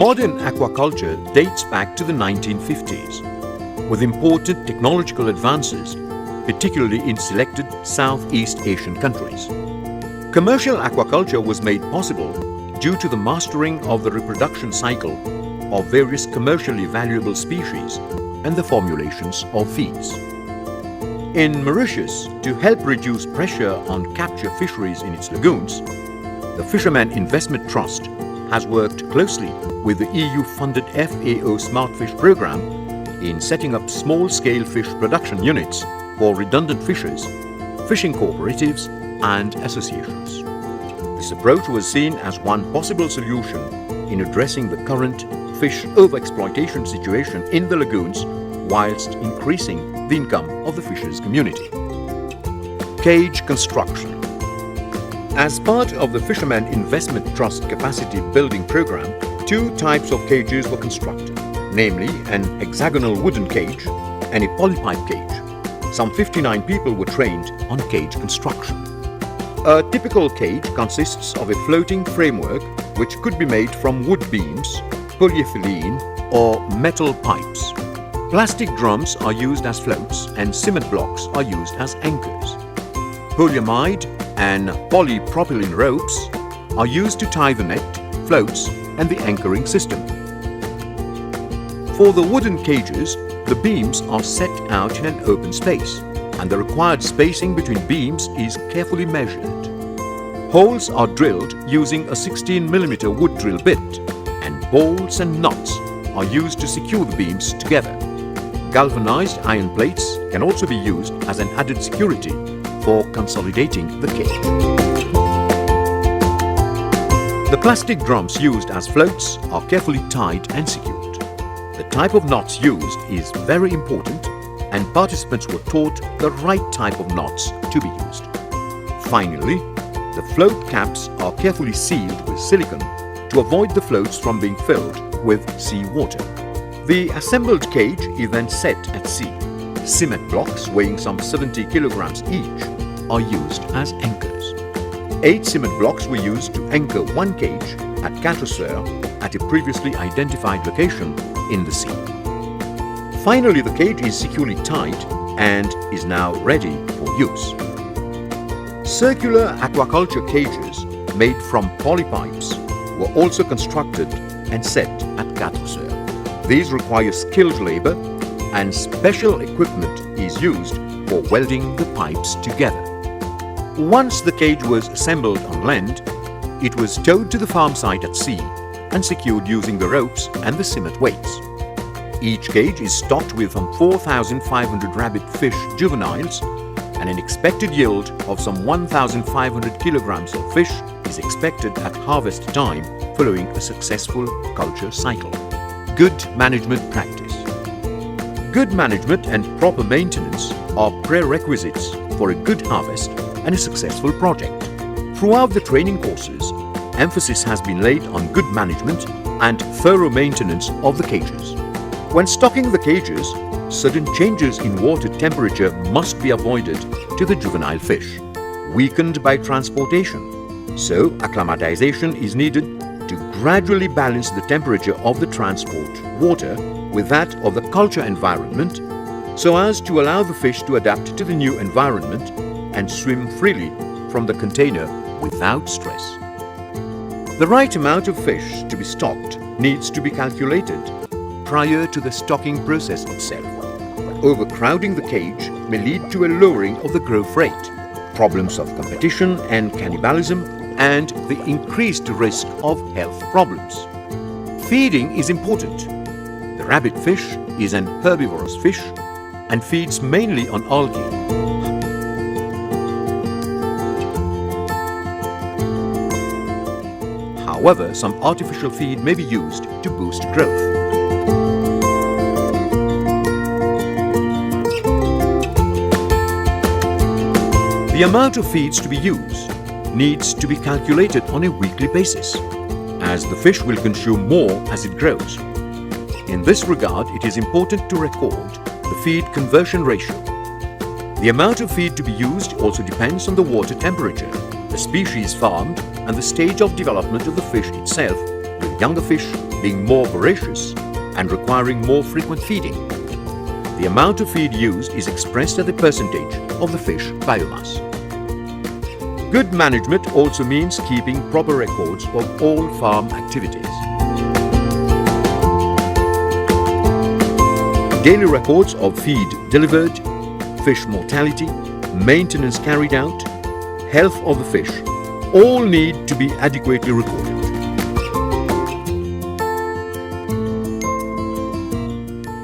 Modern aquaculture dates back to the 1950s, with important technological advances, particularly in selected Southeast Asian countries. Commercial aquaculture was made possible due to the mastering of the reproduction cycle of various commercially valuable species and the formulations of feeds. In Mauritius, to help reduce pressure on capture fisheries in its lagoons, the Fisherman Investment Trust has worked closely with the EU-funded FAO SmartFish program in setting up small-scale fish production units for redundant fishers, fishing cooperatives and associations. This approach was seen as one possible solution in addressing the current fish overexploitation situation in the lagoons whilst increasing the income of the fishers community. Cage construction. As part of the Fisherman Investment Trust capacity building program, two types of cages were constructed, namely an hexagonal wooden cage and a polypipe cage. Some 59 people were trained on cage construction. A typical cage consists of a floating framework which could be made from wood beams, polyethylene or metal pipes. Plastic drums are used as floats and cement blocks are used as anchors. Polyamide and polypropylene ropes are used to tie the net, floats and the anchoring system. For the wooden cages, the beams are set out in an open space and the required spacing between beams is carefully measured. Holes are drilled using a 16mm wood drill bit and bolts and nuts are used to secure the beams together. Galvanized iron plates can also be used as an added security for consolidating the cage. The plastic drums used as floats are carefully tied and secured. The type of knots used is very important and participants were taught the right type of knots to be used. Finally, the float caps are carefully sealed with silicone to avoid the floats from being filled with seawater. The assembled cage is then set at sea. Cement blocks weighing some 70 kilograms each are used as anchors. 8 cement blocks were used to anchor one cage at Quatre Soeurs at a previously identified location in the sea. Finally, the cage is securely tied and is now ready for use. Circular aquaculture cages made from polypipes were also constructed and set at Quatre Soeurs. These require skilled labor and special equipment is used for welding the pipes together. Once the cage was assembled on land, it was towed to the farm site at sea and secured using the ropes and the cement weights. Each cage is stocked with some 4,500 rabbit fish juveniles and an expected yield of some 1,500 kilograms of fish is expected at harvest time following a successful culture cycle. Good management practice. Good management and proper maintenance are prerequisites for a good harvest and a successful project. Throughout the training courses, emphasis has been laid on good management and thorough maintenance of the cages. When stocking the cages, sudden changes in water temperature must be avoided to the juvenile fish, weakened by transportation. So, acclimatization is needed to gradually balance the temperature of the transport water with that of the culture environment so as to allow the fish to adapt to the new environment and swim freely from the container without stress. The right amount of fish to be stocked needs to be calculated prior to the stocking process itself. Overcrowding the cage may lead to a lowering of the growth rate, problems of competition and cannibalism, and the increased risk of health problems. Feeding is important. The rabbit fish is an herbivorous fish and feeds mainly on algae. However, some artificial feed may be used to boost growth. The amount of feeds to be used needs to be calculated on a weekly basis, as the fish will consume more as it grows. In this regard, it is important to record the feed conversion ratio. The amount of feed to be used also depends on the water temperature, the species farmed, and the stage of development of the fish itself, with younger fish being more voracious and requiring more frequent feeding. The amount of feed used is expressed as the percentage of the fish biomass. Good management also means keeping proper records of all farm activities. Daily records of feed delivered, fish mortality, maintenance carried out, health of the fish, all need to be adequately recorded.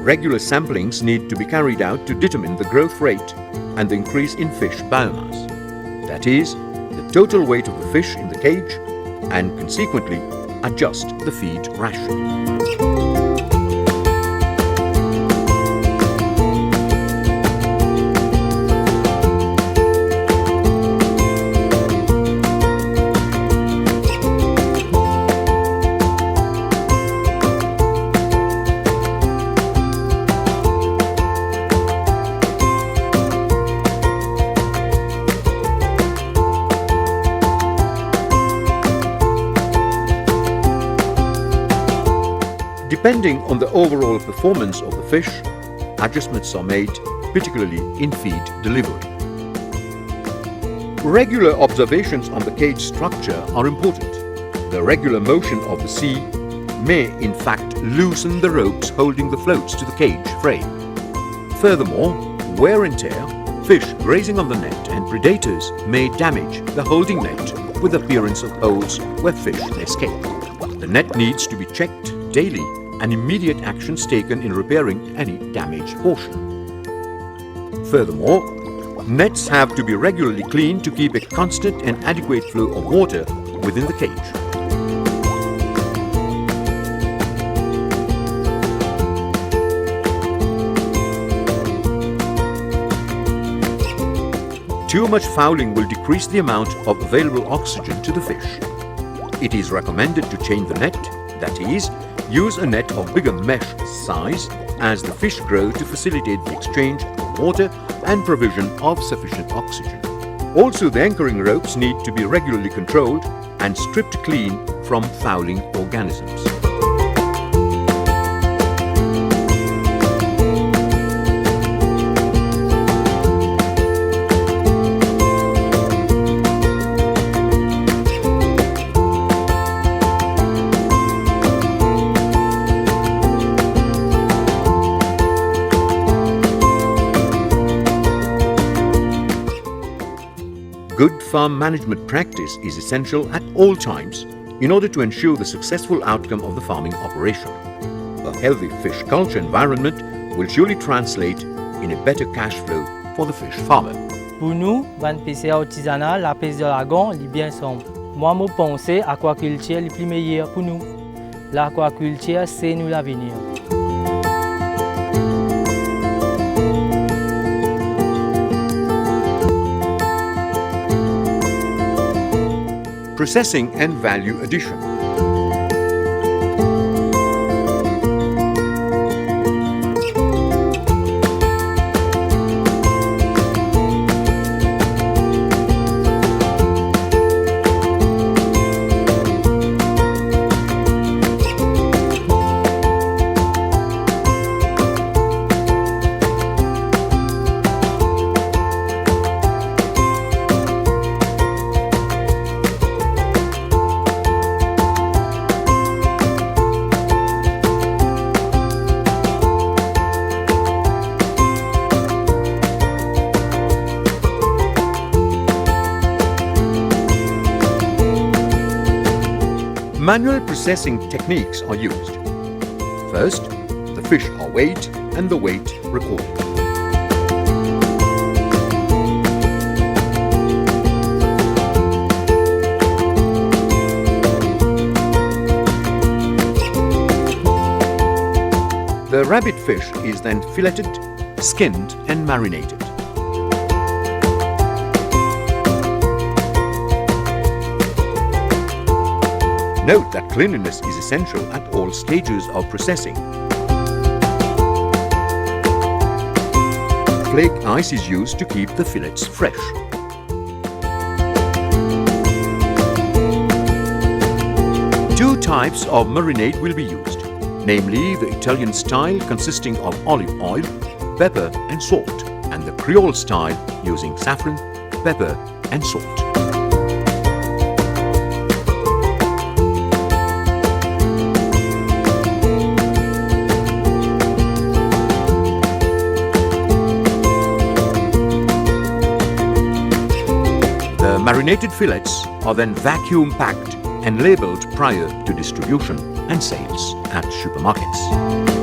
Regular samplings need to be carried out to determine the growth rate and the increase in fish biomass. That is, the total weight of the fish in the cage, and consequently adjust the feed ration. Depending on the overall performance of the fish, adjustments are made, particularly in feed delivery. Regular observations on the cage structure are important. The regular motion of the sea may in fact loosen the ropes holding the floats to the cage frame. Furthermore, wear and tear, fish grazing on the net and predators may damage the holding net with the appearance of holes where fish escape. The net needs to be checked daily and immediate actions taken in repairing any damaged portion. Furthermore, nets have to be regularly cleaned to keep a constant and adequate flow of water within the cage. Too much fouling will decrease the amount of available oxygen to the fish. It is recommended to change the net, that is, use a net of bigger mesh size as the fish grow to facilitate the exchange of water and provision of sufficient oxygen. Also, the anchoring ropes need to be regularly controlled and stripped clean from fouling organisms. Good farm management practice is essential at all times in order to ensure the successful outcome of the farming operation. A healthy fish culture environment will surely translate in a better cash flow for the fish farmer. Pour nous, beneficiaries artisanales, la pêche de lagon est bien sombre. Moi, je pense que l'aquaculture est le plus meilleur pour nous. L'aquaculture, c'est nous l'avenir. Processing and value addition. Manual processing techniques are used. First, the fish are weighed and the weight recorded. The rabbit fish is then filleted, skinned and marinated. Note that cleanliness is essential at all stages of processing. Flake ice is used to keep the fillets fresh. types of marinade will be used, namely the Italian style consisting of olive oil, pepper and salt, and the Creole style using saffron, pepper and salt. The marinated fillets are then vacuum packed and labeled prior to distribution and sales at supermarkets.